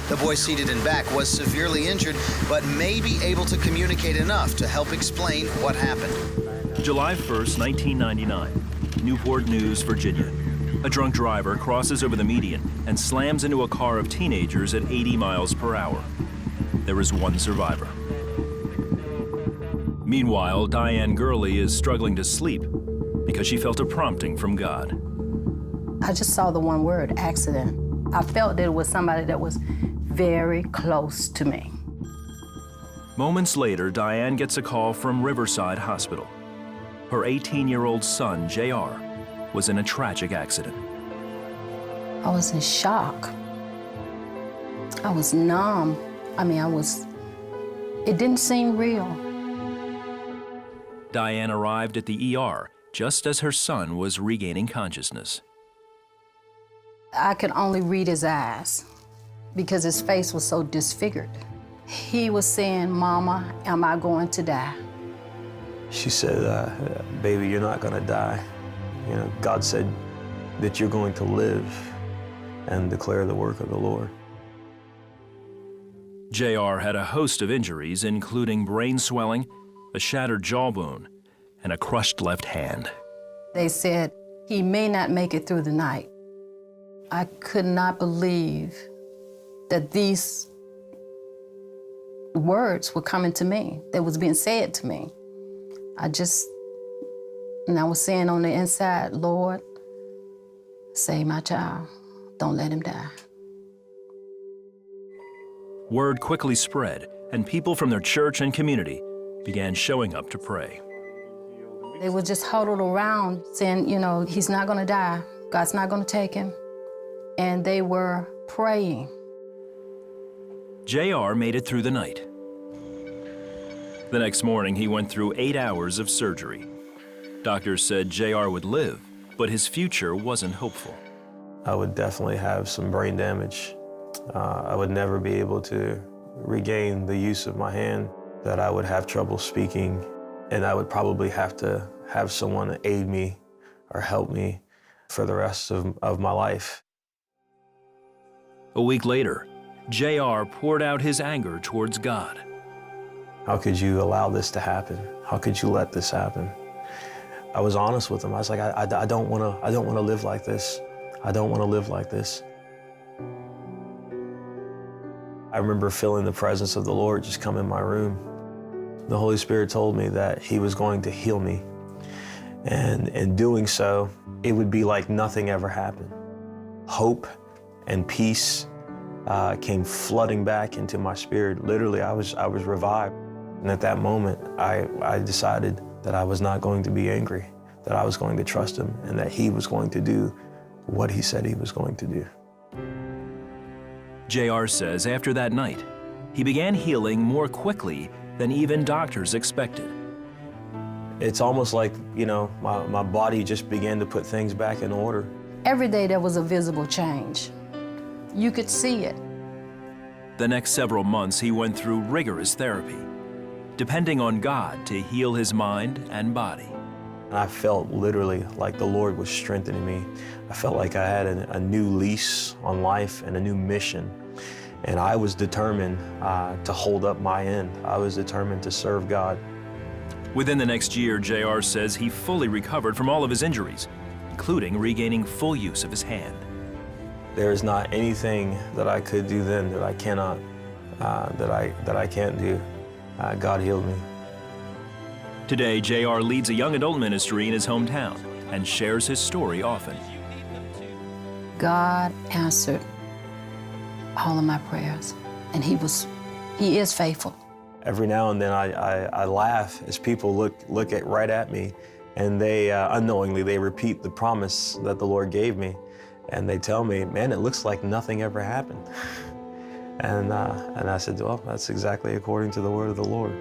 The boy seated in back was severely injured, but may be able to communicate enough to help explain what happened. July 1st, 1999, Newport News, Virginia. A drunk driver crosses over the median and slams into a car of teenagers at 80 miles per hour. There is one survivor. Meanwhile, Diane Gurley is struggling to sleep because she felt a prompting from God. I just saw the one word, accident. I felt that it was somebody that was very close to me. Moments later, Diane gets a call from Riverside Hospital. Her 18-year-old son, JR, was in a tragic accident. I was in shock. I was numb. It didn't seem real. Diane arrived at the ER just as her son was regaining consciousness. I could only read his eyes because his face was so disfigured. He was saying, "Mama, am I going to die?" She said, "Baby, you're not gonna die. You know, God said that you're going to live and declare the work of the Lord." JR had a host of injuries, including brain swelling, a shattered jawbone, and a crushed left hand. They said he may not make it through the night. I could not believe that these words were coming to me, that was being said to me. I was saying on the inside, "Lord, save my child. Don't let him die." Word quickly spread, and people from their church and community began showing up to pray. They were just huddled around saying, you know, he's not gonna die. God's not gonna take him. And they were praying. JR made it through the night. The next morning, he went through 8 hours of surgery. Doctors said JR would live, but his future wasn't hopeful. I would definitely have some brain damage. I would never be able to regain the use of my hand, that I would have trouble speaking, and I would probably have to have someone aid me or help me for the rest of my life. A week later, JR poured out his anger towards God. How could you allow this to happen? How could you let this happen? I was honest with him. I was like, I don't want to live like this. I don't want to live like this. I remember feeling the presence of the Lord just come in my room. The Holy Spirit told me that he was going to heal me. And in doing so, it would be like nothing ever happened. Hope and peace came flooding back into my spirit. Literally, I was revived. And at that moment, I decided that I was not going to be angry, that I was going to trust him, and that he was going to do what he said he was going to do. JR says after that night, he began healing more quickly than even doctors expected. It's almost like, you know, my body just began to put things back in order. Every day there was a visible change. You could see it. The next several months, he went through rigorous therapy, depending on God to heal his mind and body. I felt literally like the Lord was strengthening me. I felt like I had a new lease on life and a new mission. And I was determined to hold up my end. I was determined to serve God. Within the next year, JR says he fully recovered from all of his injuries, including regaining full use of his hand. There is not anything that I could do then that I cannot, that I can't do. God healed me. Today, JR leads a young adult ministry in his hometown and shares his story often. God answered all of my prayers, and he is faithful. Every now and then I laugh as people look right at me, and they unknowingly they repeat the promise that the Lord gave me, and they tell me, "Man, it looks like nothing ever happened." And I said, "Well, that's exactly according to the word of the Lord."